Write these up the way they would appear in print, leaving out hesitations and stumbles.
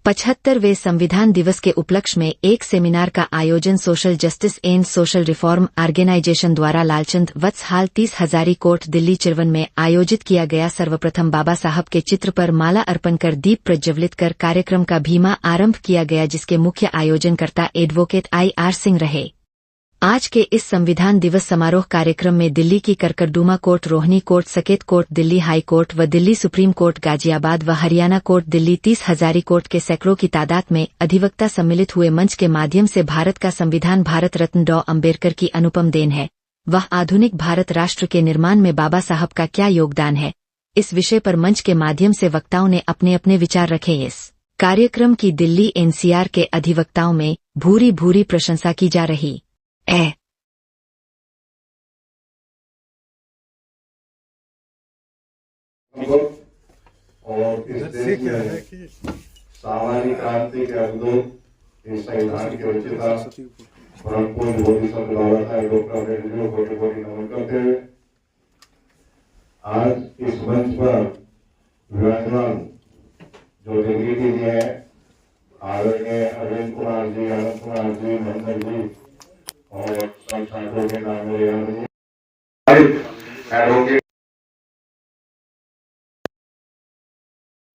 75वें संविधान दिवस के उपलक्ष्य में एक सेमिनार का आयोजन social justice and social reform organisation द्वारा लालचंद वत्स हाल 30 हजारी कोर्ट दिल्ली चिरवन में आयोजित किया गया। सर्वप्रथम बाबा साहब के चित्र पर माला अर्पण कर दीप प्रज्वलित कर कार्यक्रम का भीमा आरंभ किया गया, जिसके मुख्य आयोजनकर्ता एडवोकेट IR सिंह रहे। आज के इस संविधान दिवस समारोह कार्यक्रम में दिल्ली की करकरदुमा कोर्ट, रोहिणी कोर्ट, सकेत कोर्ट, दिल्ली हाई कोर्ट व दिल्ली सुप्रीम कोर्ट, गाजियाबाद व हरियाणा कोर्ट, दिल्ली 30 हजारी कोर्ट के सैकड़ों की तादाद में अधिवक्ता सम्मिलित हुए। मंच के माध्यम से भारत का संविधान भारत रत्न डॉ अम्बेडकर की अनुपम देन है, वह आधुनिक भारत राष्ट्र के निर्माण में बाबा साहब का क्या योगदान है, इस विषय पर मंच के माध्यम से वक्ताओं ने अपने अपने विचार रखे। इस कार्यक्रम की दिल्ली NCR के अधिवक्ताओं में भूरी भूरी प्रशंसा की जा रही है। और इस देश में सामाजिक क्रांति के अद्भुत इस संविधान की रचयिता परम पूज्य बोधिसत्व बाबा साहेब डॉक्टर अम्बेडकर को कोटि कोटि नमन करते हुए आज इस मंच पर विराजमान जो दिल्ली जी है, आदरणीय अरविंद कुमार जी, आनंद कुमार जी, मंदर जी और सब छात्रों के नाम में एडवोकेट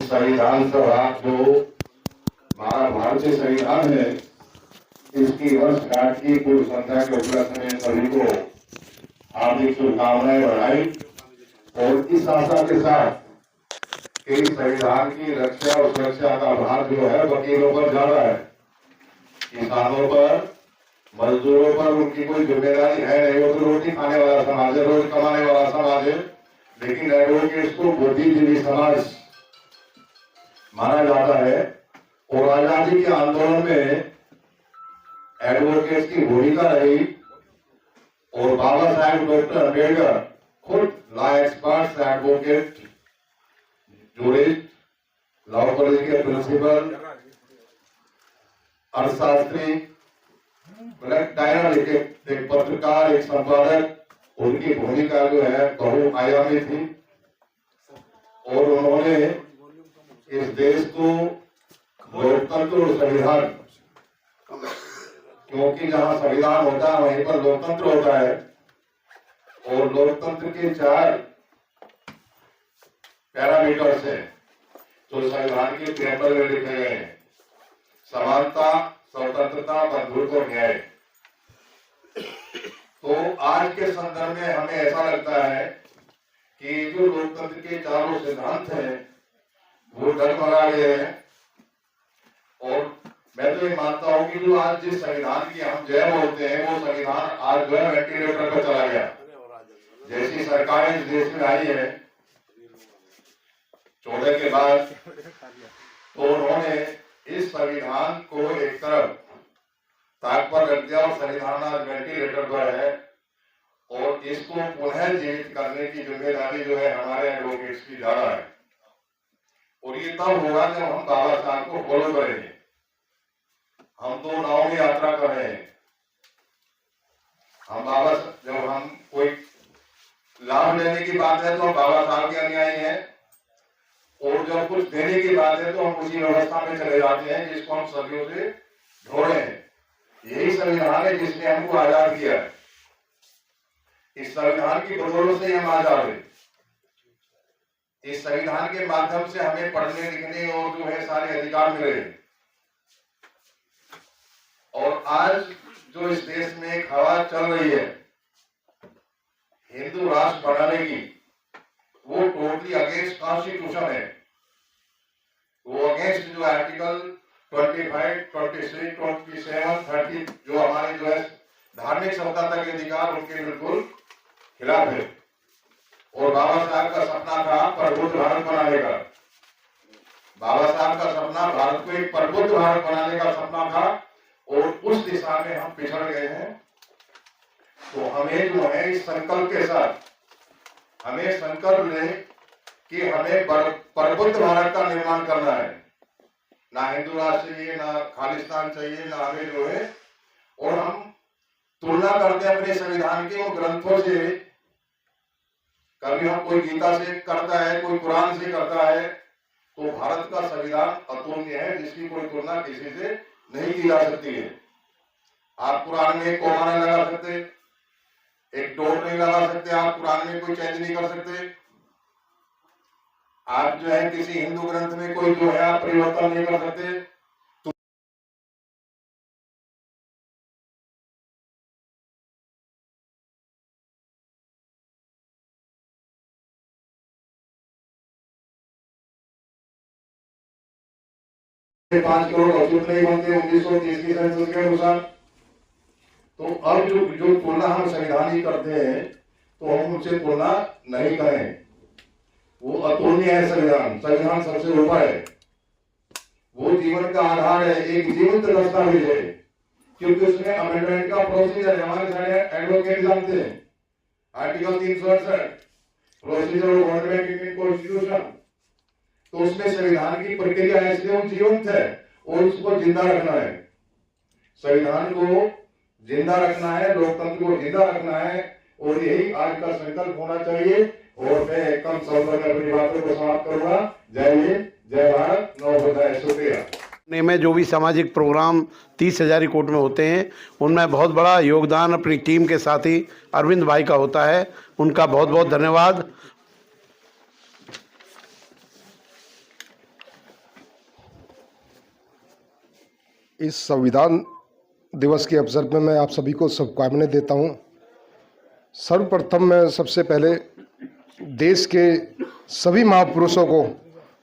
संविधान सभा जो हमारा भारतीय संविधान है, इसकी वर्षगांठ की पूर्व संध्या के उपलक्ष्य में सभी को हार्दिक शुभकामनाएं बढ़ाई और इस आशा के साथ कि संविधान की रक्षा और सुरक्षा का भार जो है वकीलों पर ज्यादा है, किसानों पर, मजदूरों पर उनकी कोई जिम्मेदारी है नहीं। वो तो रोटी खाने वाला समाज है, रोज कमाने वाला समाज है, लेकिन एडवोकेट्स को बुद्धिजीवी समाज माना जाता है। और आजादी के आंदोलन में एडवोकेट्स की भूमिका रही और बाबा साहेब डॉक्टर अम्बेडकर खुद law experts, advocate, jurist, law college के प्रिंसिपल, अर्थशास्त्री, एक पत्रकार, एक संपादक, उनकी भूमिका जो है बहुआयामी थी और उन्होंने इस देश को लोकतंत्र और संविधान, क्योंकि जहां संविधान होता है वहीं पर लोकतंत्र होता है और लोकतंत्र के 4 पैरामीटर्स हैं जो संविधान के पेपर में लिखे गए हैं: समानता, स्वतंत्रता, बंधुत्व और न्याय। तो आज के संदर्भ में हमें ऐसा लगता है कि जो लोकतंत्र के चारों सिद्धांत हैं वो डगमगा गए हैं। और मैं तो ये मानता हूं कि जो आज जिस संविधान की हम जय बोलते हैं वो संविधान आज जो है वेंटिलेटर पर चला गया। जैसी सरकारें इस देश में आई है 14 के बाद, तो उन्होंने इस संविधान को एक तरफ ताक पर रख दिया और संविधान आज वेंटिलेटर पर है और इसको पुनः जीवित करने की जिम्मेदारी जो है हमारे एडवोकेट्स की ज्यादा है। और ये तब होगा जब हम बाबा साहब को फॉलो करेंगे। हम तो नाव में यात्रा कर रहे हैं, जब हम कोई लाभ लेने की बात है तो हम बाबा साहब के अनुयायी हैं और जब कुछ देने की बात है तो हम उसी व्यवस्था में चले जाते हैं जिसको हम सदियों से ढोड़े हैं। यही संविधान है जिसने हमको आजाद किया है। इस संविधान की बदौलत से हम आजाद हैं। इस संविधान के माध्यम से हमें पढ़ने लिखने और जो है सारे अधिकार मिले। और आज जो इस देश में एक हवा चल रही है हिंदू राष्ट्र बनाने की, वो टोटली अगेंस्ट कॉन्स्टिट्यूशन है। वो अगेंस्ट जो आर्टिकल 25, 26, 27, 30 जो हमारे जो है धार्मिक स्वतंत्रता के अधिकार उनके बिल्कुल खिलाफ है। और बाबा साहब का सपना था प्रबुद्ध भारत बनाने का। बाबा साहब का सपना भारत को एक प्रबुद्ध भारत बनाने का सपना था और उस दिशा में हम पिछड़ गए हैं। तो हमें जो है इस संकल्प के साथ हमें संकल्प लें कि हमें प्रबुद्ध भारत का निर्माण करना है। ना हिंदू राष्ट्र चाहिए, ना खालिस्तान चाहिए, ना हमें जो है। और हम तुलना करते हैं अपने संविधान के उन ग्रंथों से। कभी हम कोई गीता से करता है, कोई कुरान से करता है तो भारत का संविधान अतुलनीय है, जिसकी कोई तुलना किसी से नहीं की जा सकती है। आप कुरान में एक कोमा नहीं लगा सकते, एक डोर नहीं लगा सकते, आप कुरान में कोई चेंज नहीं कर सकते। आप जो है किसी हिंदू ग्रंथ में कोई जो है आप परिवर्तन नहीं कर सकते। तो 5 करोड़ अचूक नहीं बनते 1930 की सेंसस के अनुसार। तो अब जो तुलना हम संविधान ही करते हैं, तो हम उनसे तुलना नहीं करें। वो अतुलनीय है संविधान, संविधान सबसे ऊपर है, वो जीवन का आधार है, एक जीवंत दस्तावेज है, क्योंकि उसमें अमेंडमेंट का प्रोसीजर हमारे सारे एडवोकेट जानते हैं। Article 368 procedure of government Indian constitution, तो उसमें संविधान की प्रक्रिया ऐसी है, वो जीवंत है और उसको जिंदा रखना है। संविधान को जिंदा रखना है, लोकतंत्र को जिंदा रखना है, और यही आज का संकल्प होना चाहिए। और मैं कम समय में अपनी बातों को समाप्त करूंगा। जय हिंद, जय भारत, नमो, शुक्रिया। में जो भी सामाजिक प्रोग्राम 30 हजारी कोट में होते हैं, उनमें बहुत बड़ा योगदान अपनी टीम के साथी अरविंद भाई का होता है। उनका बहुत बहुत धन्यवाद। इस संविधान दिवस के अवसर पर मैं आप सभी को शुभकामनाएं देता हूं। सर्वप्रथम मैं सबसे पहले देश के सभी महापुरुषों को,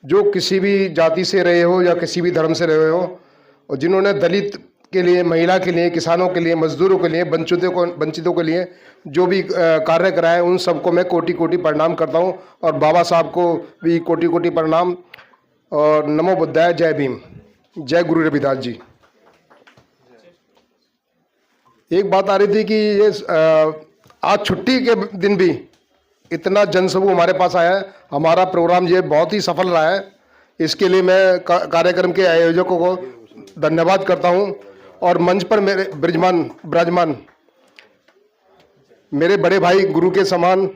जो किसी भी जाति से रहे हो या किसी भी धर्म से रहे हो, और जिन्होंने दलित के लिए, महिला के लिए, किसानों के लिए, मजदूरों के लिए, वंचितों के लिए जो भी कार्य कराए, उन सबको मैं कोटि कोटि प्रणाम करता हूं। और बाबा साहब को भी कोटि कोटि प्रणाम। और नमो बुद्धाय, जय भीम, जय गुरु रविदास जी। एक बात आ रही थी कि ये आज छुट्टी के दिन भी इतना जनसमूह हमारे पास आया है। हमारा प्रोग्राम ये बहुत ही सफल रहा है। इसके लिए मैं कार्यक्रम के आयोजकों को धन्यवाद करता हूं। और मंच पर मेरे विराजमान मेरे बड़े भाई, गुरु के समान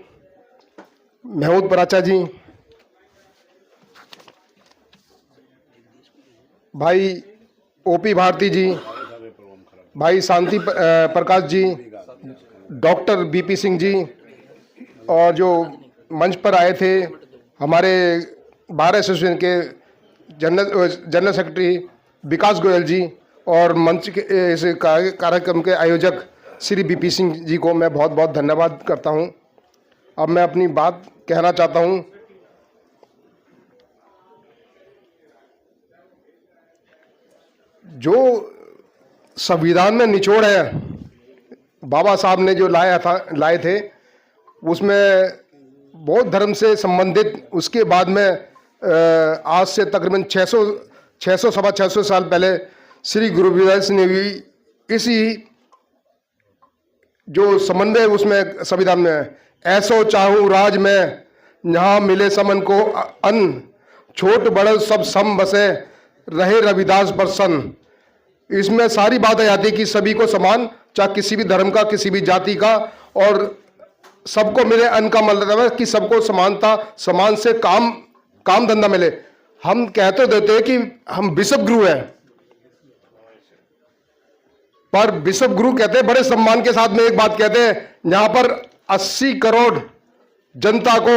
महमूद पराचा जी, भाई ओपी भारती जी, भाई शांति प्रकाश जी, डॉक्टर बीपी सिंह जी, और जो मंच पर आए थे हमारे बार एसोसिएशन के जनरल सेक्रेटरी विकास गोयल जी, और मंच के इस कार्यक्रम के आयोजक श्री बीपी सिंह जी को मैं बहुत बहुत धन्यवाद करता हूं। अब मैं अपनी बात कहना चाहता हूं। जो संविधान में निचोड़ है, बाबा साहब ने जो लाए थे, उसमें बौद्ध धर्म से संबंधित, उसके बाद में आज से तकरीबन 600 साल पहले श्री गुरु रविदास ने भी इसी जो समन्वय उसमें संविधान में है, ऐसो चाहूं राज में यहाँ मिले समन को अन्न, छोट बड़ सब सम बसे रहे रविदास प्रसन्न। इसमें सारी बात आती कि सभी को समान, चाहे किसी भी धर्म का, किसी भी जाति का, और सबको मिले अन्न का मतलब है कि सबको समानता, समान से काम धंधा मिले। हम कहते देते हैं कि हम बिशप गुरु हैं, पर बिशप गुरु कहते हैं बड़े सम्मान के साथ में एक बात कहते हैं, यहां पर 80 करोड़ जनता को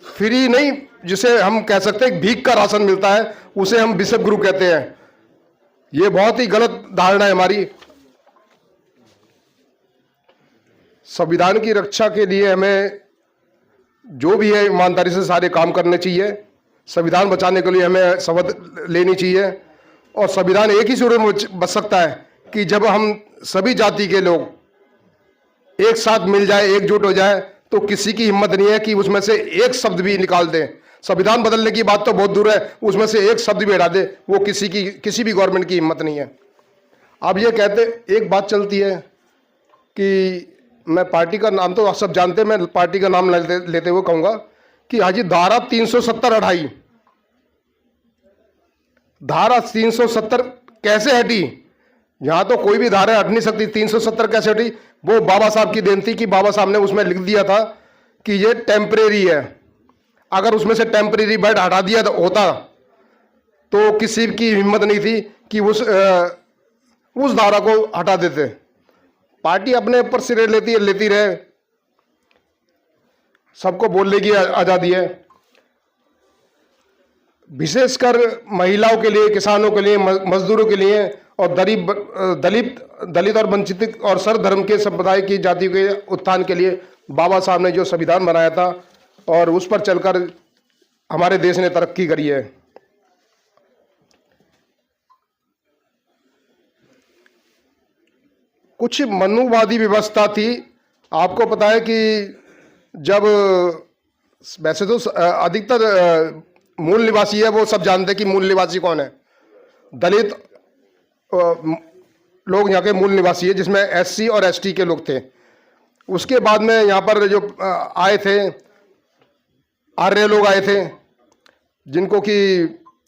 फ्री नहीं, जिसे हम कह सकते हैं भीख का राशन मिलता है, उसे हम बिशप गुरु कहते हैं। ये बहुत ही गलत धारणा है हमारी। संविधान की रक्षा के लिए हमें जो भी है ईमानदारी से सारे काम करने चाहिए। संविधान बचाने के लिए हमें शपथ लेनी चाहिए। और संविधान एक ही सूरत में बच सकता है कि जब हम सभी जाति के लोग एक साथ मिल जाए, एकजुट हो जाए, तो किसी की हिम्मत नहीं है कि उसमें से एक शब्द भी निकाल दें। संविधान बदलने की बात तो बहुत दूर है, उसमें से एक शब्द भी हटा दे, वो किसी भी गवर्नमेंट की हिम्मत नहीं है। अब ये कहते, एक बात चलती है कि मैं पार्टी का नाम तो सब जानते हैं, मैं पार्टी का नाम लेते हुए कहूंगा कि हाजी धारा 370 हटाई। धारा 370 कैसे हटी? यहां तो कोई भी धारा हट नहीं सकती। 370 कैसे हटी? वो बाबा साहब की देन थी कि बाबा साहब ने उसमें लिख दिया था कि ये टेम्परेरी है। अगर उसमें से टेम्परेरी बेड हटा दिया होता तो किसी की हिम्मत नहीं थी कि उस धारा को हटा देते। पार्टी अपने ऊपर सिरे लेती रहे, सबको बोलने की आजादी है। विशेषकर महिलाओं के लिए, किसानों के लिए, मजदूरों के लिए और दलित और वंचित और सर्वधर्म के संप्रदाय की जाति के उत्थान के लिए बाबा साहब ने जो संविधान बनाया था और उस पर चलकर हमारे देश ने तरक्की करी है। कुछ मनुवादी व्यवस्था थी। आपको पता है कि जब, वैसे तो अधिकतर मूल निवासी है, वो सब जानते हैं कि मूल निवासी कौन है। दलित लोग यहाँ के मूल निवासी है, जिसमें एससी और एसटी के लोग थे। उसके बाद में यहाँ पर जो आए थे आर्य लोग आए थे, जिनको कि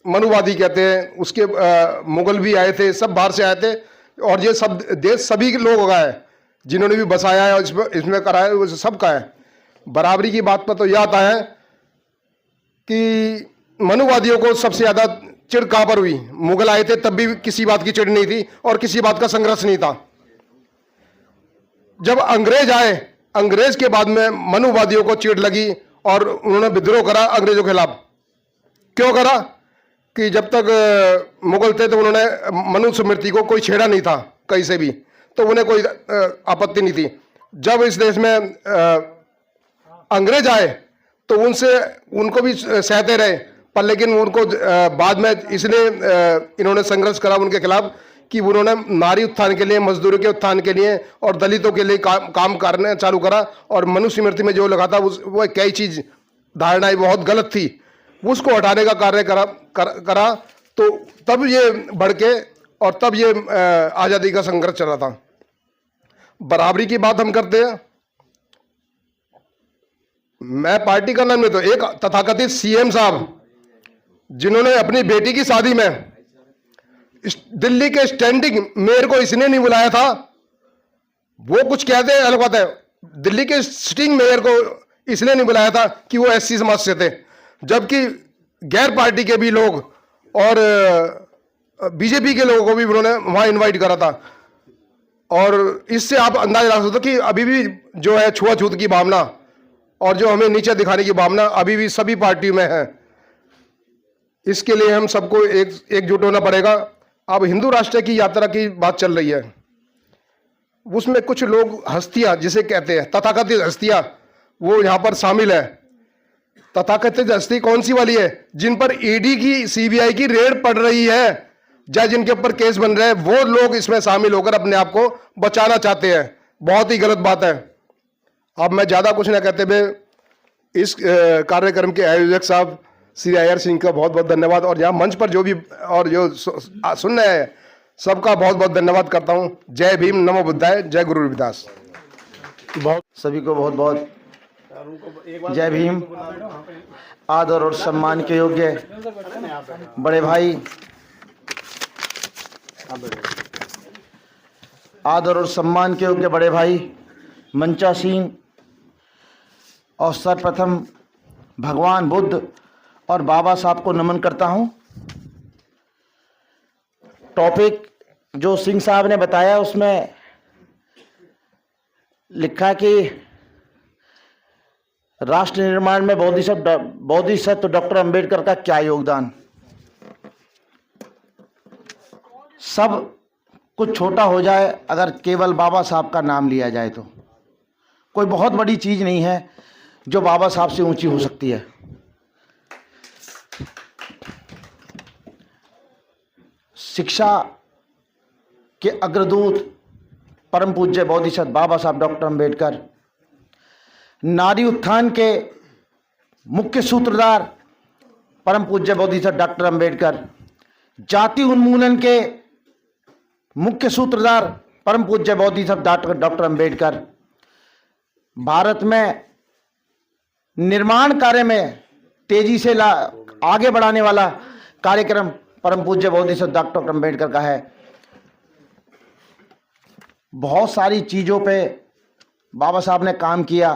मनुवादी कहते हैं। उसके मुगल भी आए थे, सब बाहर से आए थे। और ये सब देश सभी के लोग आए जिन्होंने भी बसाया है और इसमें कराया है, वो सब का है। बराबरी की बात पर तो यह आता है कि मनुवादियों को सबसे ज़्यादा चिढ़ कहाँ पर हुई? मुगल आए थे तब भी किसी बात की चिढ़ नहीं थी और किसी बात का संघर्ष नहीं था। जब अंग्रेज आए, अंग्रेज के बाद में मनुवादियों को चिढ़ लगी और उन्होंने विद्रोह करा अंग्रेजों के खिलाफ। क्यों करा? कि जब तक मुगल थे तो उन्होंने मनुस्मृति को कोई छेड़ा नहीं था कहीं से भी, तो उन्हें कोई आपत्ति नहीं थी। जब इस देश में अंग्रेज आए तो उनको भी सहते रहे, पर लेकिन उनको बाद में इसलिए इन्होंने संघर्ष करा उनके खिलाफ कि उन्होंने नारी उत्थान के लिए, मजदूरों के उत्थान के लिए और दलितों के लिए काम करने चालू करा। और मनुस्मृति में जो लगा था वो कई चीज धारणाएं बहुत गलत थी, उसको हटाने का कार्य करा तो तब ये बढ़ के और तब ये आज़ादी का संघर्ष चला था। बराबरी की बात हम करते हैं। मैं पार्टी का नाम नहीं, तो एक तथाकथित सीएम साहब जिन्होंने अपनी बेटी की शादी में दिल्ली के स्टैंडिंग मेयर को इसने नहीं बुलाया था। वो कुछ कहते हैं अलग बात है, दिल्ली के सिटिंग मेयर को इसलिए नहीं बुलाया था कि वो एससी समाज से थे, जबकि गैर पार्टी के भी लोग और बीजेपी के लोगों को भी उन्होंने वहां इनवाइट करा था। और इससे आप अंदाजा लगा सकते हो कि अभी भी जो है छुआछूत की भावना और जो हमें नीचे दिखाने की भावना अभी भी सभी पार्टियों में है। इसके लिए हम सबको एकजुट होना पड़ेगा। अब हिंदू राष्ट्र की यात्रा की बात चल रही है, उसमें कुछ लोग हस्तियां जिसे कहते हैं तथाकथित हस्तियां, वो यहाँ पर शामिल है। तथाकथित हस्ती कौन सी वाली है? जिन पर ईडी की, सीबीआई की रेड पड़ रही है, या जिनके ऊपर केस बन रहे हैं, वो लोग इसमें शामिल होकर अपने आप को बचाना चाहते हैं। बहुत ही गलत बात है। अब मैं ज्यादा कुछ ना कहते हुए इस कार्यक्रम के आयोजक साहब श्री अय्यर सिंह का बहुत बहुत धन्यवाद, और यहाँ मंच पर जो भी और जो सुन रहे हैं सबका बहुत बहुत धन्यवाद करता हूँ। जय भीम, नमो बुद्धाय, जय गुरु रविदास। सभी को बहुत बहुत जय भीम। आदर और सम्मान के योग्य बड़े भाई, आदर और सम्मान के योग्य बड़े भाई मंचा सिंह, और सर्वप्रथम भगवान बुद्ध और बाबा साहब को नमन करता हूं। टॉपिक जो सिंह साहब ने बताया उसमें लिखा कि राष्ट्र निर्माण में बोधिसत्व डॉक्टर अंबेडकर का क्या योगदान। सब कुछ छोटा हो जाए अगर केवल बाबा साहब का नाम लिया जाए तो कोई बहुत बड़ी चीज नहीं है जो बाबा साहब से ऊंची हो सकती है। शिक्षा के अग्रदूत परम पूज्य बोधिसत्व बाबा साहब डॉक्टर अंबेडकर, नारी उत्थान के मुख्य सूत्रधार परम पूज्य बोधिसत्व डॉक्टर अंबेडकर, जाति उन्मूलन के मुख्य सूत्रधार परम पूज्य बोधिसत्व डॉक्टर अंबेडकर, भारत में निर्माण कार्य में तेजी से आगे बढ़ाने वाला कार्यक्रम परम पूज्य बोधिसत्व डॉक्टर अंबेडकर का है। बहुत सारी चीजों पे बाबा साहब ने काम किया,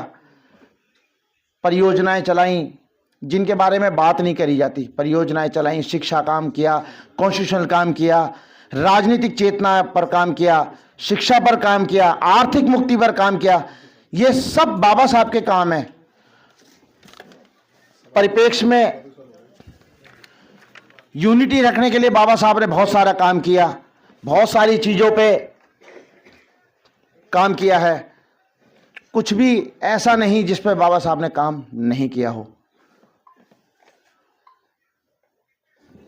परियोजनाएं चलाई, जिनके बारे में बात नहीं करी जाती। परियोजनाएं चलाई, शिक्षा काम किया, कॉन्स्टिट्यूशनल काम किया, राजनीतिक चेतना पर काम किया, शिक्षा पर काम किया, आर्थिक मुक्ति पर काम किया। ये सब बाबा साहब के काम है। परिप्रेक्ष्य में यूनिटी रखने के लिए बाबा साहब ने बहुत सारा काम किया, बहुत सारी चीज़ों पे काम किया है। कुछ भी ऐसा नहीं जिस पे बाबा साहब ने काम नहीं किया हो।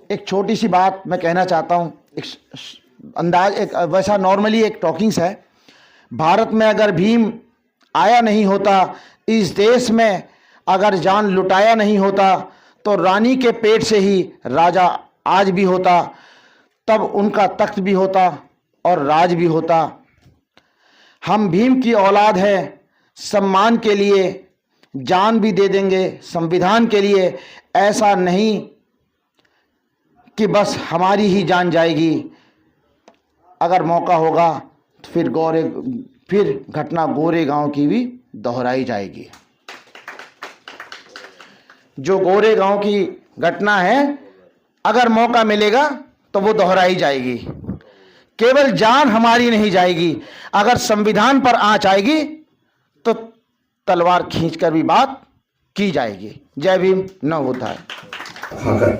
एक छोटी सी बात मैं कहना चाहता हूँ, एक वैसा नॉर्मली एक टॉकिंग्स है। भारत में अगर भीम आया नहीं होता, इस देश में अगर जान लुटाया नहीं होता, तो रानी के पेट से ही राजा आज भी होता, तब उनका तख्त भी होता और राज भी होता। हम भीम की औलाद है, सम्मान के लिए जान भी दे देंगे संविधान के लिए। ऐसा नहीं कि बस हमारी ही जान जाएगी। अगर मौका होगा तो फिर घटना गोरेगांव की भी दोहराई जाएगी। जो गोरेगांव की घटना है, अगर मौका मिलेगा तो वो दोहराई जाएगी। केवल जान हमारी नहीं जाएगी, अगर संविधान पर आंच आएगी तो तलवार खींचकर भी बात की जाएगी। जय भीम, नवोत्थान।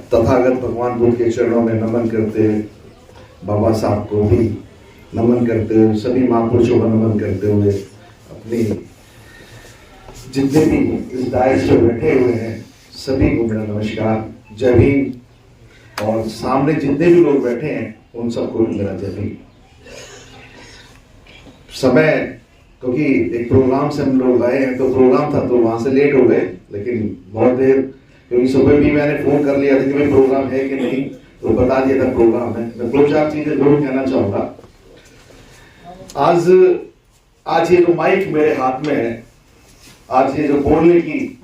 तथागत भगवान बुद्ध के चरणों में नमन करते हुए, बाबा साहब को भी नमन करते हुए, सभी महापुरुषों को नमन करते हुए, अपनी जितने भी इस दायरे से बैठे हुए हैं सभी को मेरा नमस्कार, जय भीम। और सामने जितने भी लोग बैठे हैं उन सबको मेरा जय भीम। समय, क्योंकि एक प्रोग्राम से हम लोग आए हैं, तो प्रोग्राम था तो वहां से लेट हो गए, लेकिन बहुत देर, क्योंकि सुबह भी मैंने फोन कर लिया था कि भाई प्रोग्राम है कि नहीं, तो बता दिया था प्रोग्राम है। मैं 2-4 चीजें जरूर कहना चाहूंगा। आज ये जो माइक मेरे हाथ में है, आज ये जो बोलने की,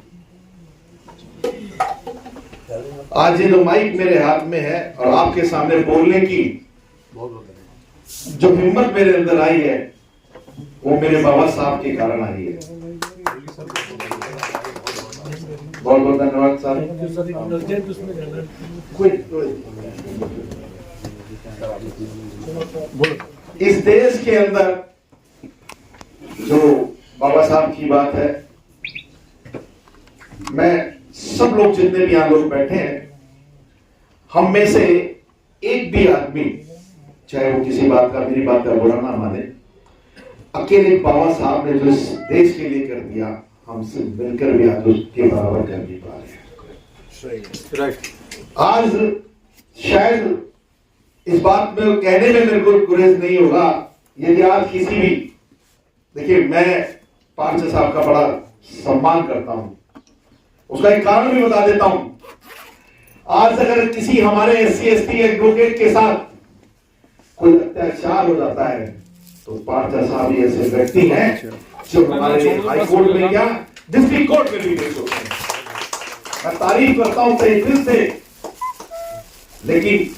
आज ये जो माइक मेरे हाथ में है और आपके सामने बोलने की जो हिम्मत मेरे अंदर आई है, वो मेरे बाबा साहब के कारण आई है। बहुत बहुत धन्यवाद साहब। इस देश के अंदर जो बाबा साहब की बात है, मैं सब लोग जितने भी यहां लोग बैठे हैं, हम में से एक भी आदमी, चाहे वो किसी बात का, मेरी बात का बुरा ना माने, अकेले बाबा साहब ने जो इस देश के लिए कर दिया, हमसे मिलकर भी आज उसके बराबर कर नहीं पा रहे हैं। आज शायद इस बात में कहने में मेरे को गुरेज नहीं होगा, यदि आज किसी भी, देखिए मैं पांच साहब का बड़ा सम्मान करता हूं, उसका एक कारण भी बता देता हूं। आज अगर किसी हमारे SC ST एडवोकेट के साथ कोई अत्याचार हो जाता है, तो पांचा साहब ऐसे व्यक्ति हैं जो हमारे हाई कोर्ट में क्या, डिस्ट्रिक्ट कोर्ट में भी पेश होते हैं। मैं तारीफ करता हूं तहे दिल से, लेकिन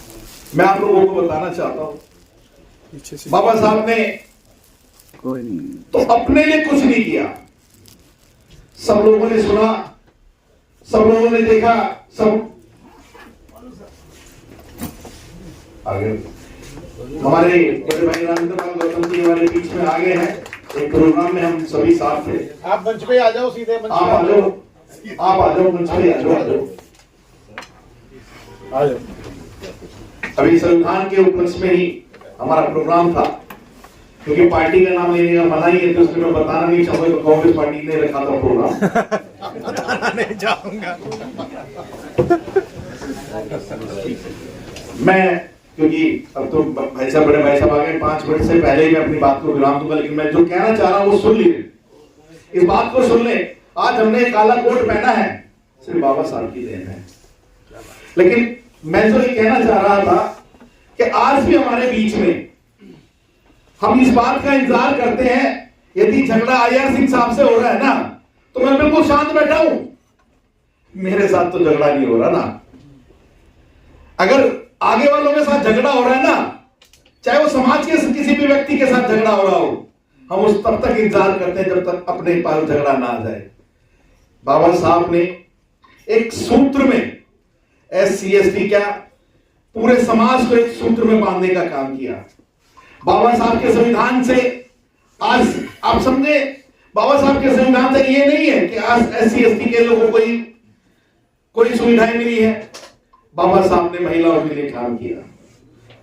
मैं आप लोगों को बताना चाहता हूं, बाबा साहब ने तो अपने लिए कुछ नहीं किया। सब लोगों ने सुना, सब लोगों ने देखा, सब आगे हमारे बड़े भाई राजेंद्र पाल गौतम जी हमारे बीच में आ गए हैं। एक प्रोग्राम में हम सभी साथ थे। आप मंच पे आ जाओ, सीधे मंच आप आ जाओ, आप आ जाओ, मंच पे आ जाओ, आ जाओ। अभी संविधान के उपलक्ष्य में ही हमारा प्रोग्राम था, क्योंकि पार्टी का नाम लेने का मना ही है, तो उसमें मैं बताना नहीं चाहूंगा कि कांग्रेस पार्टी ने रखा था प्रोग्राम। बताना नहीं चाहूंगा मैं, क्योंकि अब तो भाई साहब, बड़े भाई साहब आ गए, 5 मिनट से पहले ही मैं अपनी बात को विराम दूंगा, लेकिन मैं जो कहना चाह रहा हूं वो सुन लीजिए, इस बात को सुन ले। आज हमने काला कोट पहना है, सिर्फ बाबा साहब की देन है। लेकिन मैं जो ये कहना चाह रहा था कि आज भी हमारे बीच में हम इस बात का इंतजार करते हैं, यदि झगड़ा IR सिंह साहब से हो रहा है ना, तो मैं बिल्कुल शांत बैठा हूं, मेरे साथ तो झगड़ा नहीं हो रहा ना। अगर आगे वालों के साथ झगड़ा हो रहा है ना, चाहे वो समाज के किसी भी व्यक्ति के साथ झगड़ा हो रहा हो, हम उस तब तक इंतजार करते हैं जब तक अपने पास झगड़ा ना आ जाए। बाबा साहब ने एक सूत्र में SC/ST क्या पूरे समाज को एक सूत्र में बांधने का काम किया। बाबा साहब के संविधान से आज आप समझे, बाबा साहब के संविधान से ये नहीं है कि आज SC/ST के लोगों को ही कोई सुविधाएं मिली है। बाबा साहब ने महिलाओं के लिए काम किया,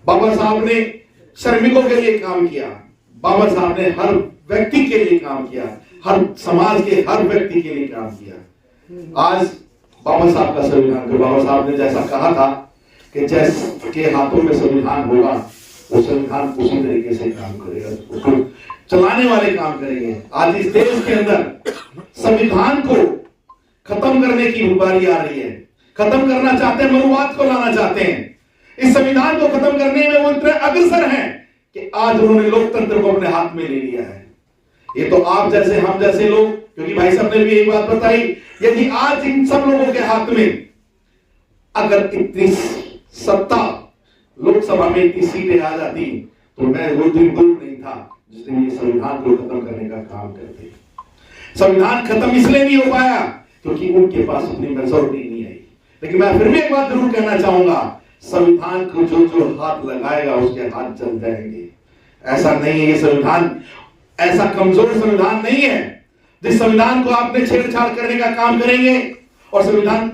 बाबा साहब ने श्रमिकों के लिए काम किया, बाबा साहब ने हर व्यक्ति के लिए काम किया, हर समाज के हर व्यक्ति के लिए काम किया। आज बाबा साहब का संविधान, जो बाबा साहब ने जैसा कहा था कि जिसके हाथों में संविधान होगा वो संविधान उसी तरीके से काम करेगा, उसको चलाने वाले काम करेंगे। आज इस देश के अंदर संविधान को खत्म करने की बारी आ रही है, खत्म करना चाहते हैं, मनुवाद को लाना चाहते हैं। इस संविधान को खत्म करने में वो इतने अग्रसर हैं कि आज उन्होंने लोकतंत्र को अपने हाथ में ले लिया है। ये तो आप जैसे हम जैसे लोग, क्योंकि भाई साहब ने भी एक बात बताई, यदि आज इन सब लोगों के हाथ में अगर इतनी सत्ता, लोकसभा में इतनी सीटें आ जाती, तो मैं वो दिन दूर नहीं था जिस दिन ये संविधान को खत्म करने का काम करते। संविधान खत्म इसलिए नहीं हो पाया क्योंकि उनके पास अपनी मेजॉरिटी नहीं आई। लेकिन मैं फिर भी एक बात जरूर कहना चाहूंगा, संविधान को जो जो हाथ लगाएगा उसके हाथ जल जाएंगे। ऐसा नहीं है, ये संविधान ऐसा कमजोर संविधान नहीं है जिस संविधान को आपने छेड़छाड़ करने का काम करेंगे और संविधान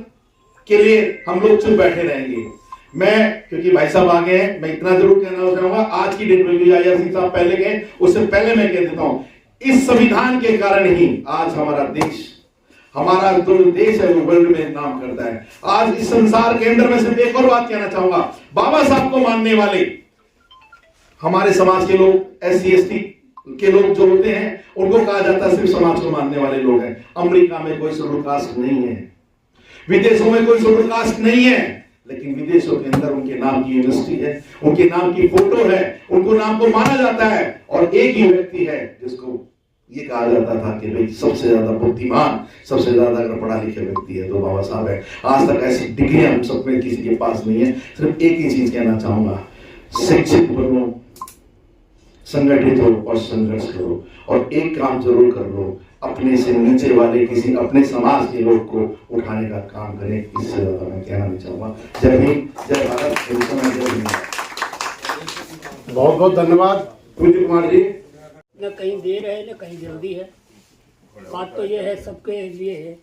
के लिए हम लोग चुप बैठे रहेंगे। मैं, क्योंकि भाई साहब आ गए हैं, मैं इतना जरूर कहना चाहूंगा, आज की डेट में भी IRC साहब पहले गए, उससे पहले मैं कह देता हूं, इस संविधान के कारण ही आज हमारा देश, हमारा जो देश है वो वर्ल्ड में नाम करता है। आज इस संसार के अंदर मैं सिर्फ एक और बात कहना चाहूंगा, बाबा साहब को मानने वाले हमारे समाज के लोग, SC/ST के लोग जो होते हैं, उनको कहा जाता है सिर्फ समाज को मानने वाले लोग हैं। अमेरिका में कोई शेड्यूल कास्ट नहीं है, विदेशों में कोई शेड्यूल कास्ट नहीं है, लेकिन विदेशों के अंदर उनके नाम की यूनिवर्सिटी है, उनके नाम की फोटो है, उनको नाम को माना जाता है। और एक ही व्यक्ति है जिसको ये कहा जाता था कि भाई सबसे ज्यादा बुद्धिमान, सबसे ज्यादा अगर पढ़ा लिखे व्यक्ति है तो बाबा साहब है। आज तक ऐसी डिग्रियां हम सब में किसी के पास नहीं है। सिर्फ एक ही चीज कहना चाहूंगा, शिक्षित बनो, संगठित हो और संघर्ष करो, और एक काम जरूर कर लो, अपने से नीचे वाले किसी अपने समाज के लोग को उठाने का काम करें। इससे ज्यादा मैं कहना नहीं चाहूंगा। जय हिंद, जय भारत, जय हिंद। बहुत बहुत धन्यवाद पूज्य कुमार जी। न कहीं देर है न कहीं जल्दी है। बात तो ये है, सबके लिए है,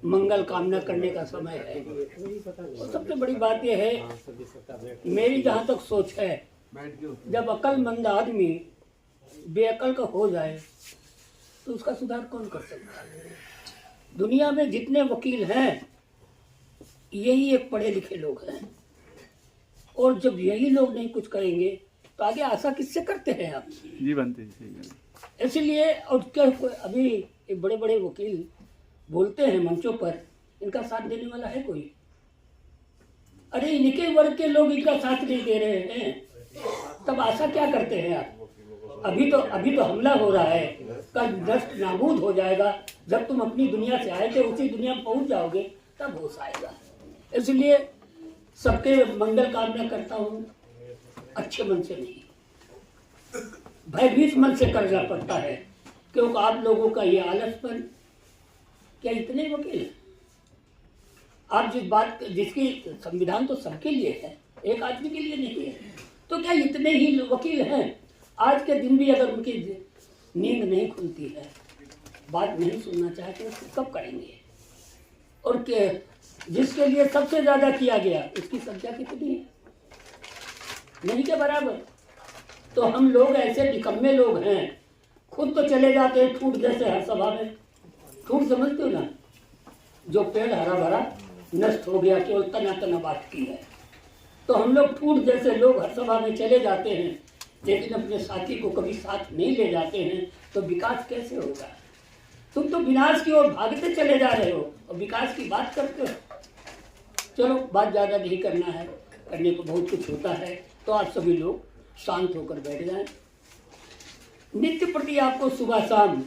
मंगल कामना करने का समय है। और सबसे बड़ी बात यह है, मेरी जहाँ तक सोच है, जब अक्लमंद आदमी बेअकल का हो जाए तो उसका सुधार कौन कर सकता है। दुनिया में जितने वकील हैं यही एक पढ़े लिखे लोग हैं, और जब यही लोग नहीं कुछ करेंगे तो आगे आशा किससे करते हैं आप जी बनते हैं। इसलिए और क्या अभी ये बड़े बड़े वकील बोलते हैं मंचों पर, इनका साथ देने वाला है कोई? अरे इनके वर्ग के लोग इनका साथ नहीं दे रहे हैं, तब आशा क्या करते हैं आप? अभी तो हमला हो रहा है, कल नष्ट नाबूद हो जाएगा। जब तुम अपनी दुनिया से आए थे उसी दुनिया में पहुंच जाओगे तब होश आएगा। इसलिए सबके मंगल कामना करता हूँ, अच्छे मन से नहीं, भयभीत मन से करना पड़ता है, क्योंकि आप लोगों का ये आलसपन, क्या इतने वकील आप जिसकी संविधान तो सबके लिए है, एक आदमी के लिए नहीं है, तो क्या इतने ही वकील हैं? आज के दिन भी अगर उनकी नींद नहीं खुलती है, बात नहीं सुनना चाहते, तो कब करेंगे? और जिसके लिए सबसे ज्यादा किया गया उसकी संख्या कितनी है? नहीं के बराबर। तो हम लोग ऐसे निकम्मे लोग हैं, खुद तो चले जाते हैं ठूठ जैसे हर सभा में। ठूठ समझते हो ना, जो पेड़ हरा भरा नष्ट हो गया, केवल तना तना बात की है। तो हम लोग ठूठ जैसे लोग हर सभा में चले जाते हैं, लेकिन अपने साथी को कभी साथ नहीं ले जाते हैं, तो विकास कैसे होगा? तुम तो विनाश की ओर भागते चले जा रहे हो और विकास की बात करते हो। चलो, बात ज़्यादा नहीं करना है, करने को बहुत कुछ होता है, तो आप सभी लोग शांत होकर बैठ जाएं। नित्य प्रति आपको सुबह शाम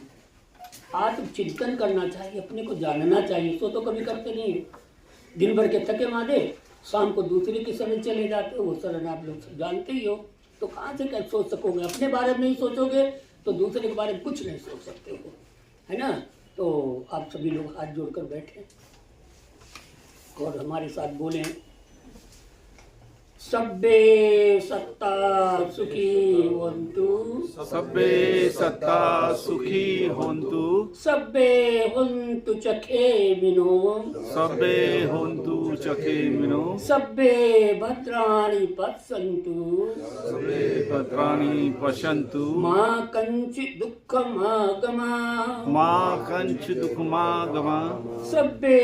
आत्मचिंतन करना चाहिए, अपने को जानना चाहिए। सो तो कभी करते नहीं हो, दिन भर के थके मादे शाम को दूसरे की शरण चले जाते हो, वो शरण आप लोग जानते ही हो। तो कहाँ से क्या सोच सकोगे? अपने बारे में नहीं सोचोगे तो दूसरे के बारे में कुछ नहीं सोच सकते हो, है ना? तो आप सभी लोग हाथ जोड़कर बैठे। और हमारे साथ बोले सब्बे सत्ता सुखी होन्तु, सब्बे सत्ता सुखी होन्तु, सब्बे होन्तु चखेमिनो, सब्बे होन्तु चखेमिनो, सब्बे भद्राणि पश्यन्तु, सब्बे भद्राणि पश्यन्तु, मा कञ्चित् दुःखमागमा, मा कञ्चित् दुःखमागमा, सब्बे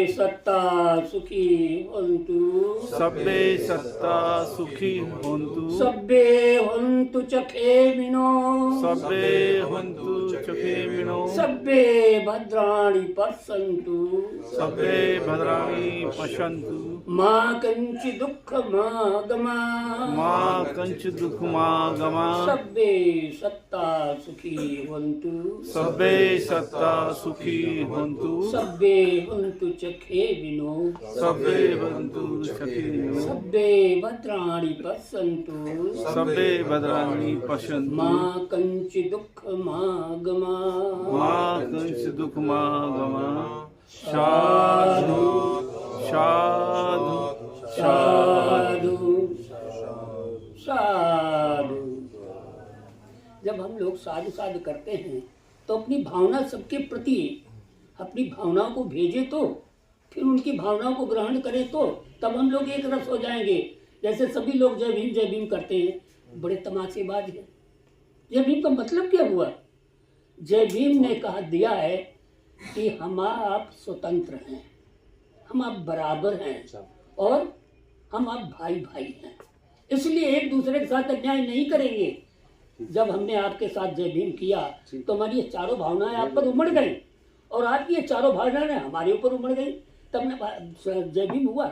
सत्ता सुखी होन्तु, सब्बे सत्ता सुखी होन्तु, सब्बे होन्तु चखेमिनो, सब्बे होन्तु चखेमिनो, सब्बे भद्राणि पश्यन्तु, सब्बे भद्राणि पश्यन्तु, मा कञ्चित् दुःखमागमा, मा कञ्चित् दुःखमागमा, सब्बे सत्ता सुखी होन्तु, सब्बे सत्ता सुखी होन्तु, सब्बे होन्तु चखेमिनो, सब्बे होन्तु चखेमिनो, सब्बे भद्राणि पश्यन्तु, सब्बे भद्राणि पश्यन्तु, मा कञ्चित् दुःखमागमा, मा कञ्चित् दुःखमागमा। साधु साधु साधु साधु। जब हम लोग साधु साधु करते हैं तो अपनी भावना सबके प्रति, अपनी भावनाओं को भेजे तो फिर उनकी भावनाओं को ग्रहण करें तो तब हम लोग एक रस हो जाएंगे। जैसे सभी लोग जय भीम करते हैं, बड़े तमाशेबाज हैं। जय भीम का मतलब क्या हुआ? जय भीम ने कहा दिया है कि हम आप स्वतंत्र हैं, हम आप बराबर हैं और हम आप भाई भाई हैं, इसलिए एक दूसरे के साथ अन्याय नहीं करेंगे। जब हमने आपके साथ जय भीम किया तो हमारी ये चारों भावनाएं आप पर उमड़ गई और आपकी ये चारों भावनाएं हमारे ऊपर उमड़ गई, तब ना जय भीम हुआ।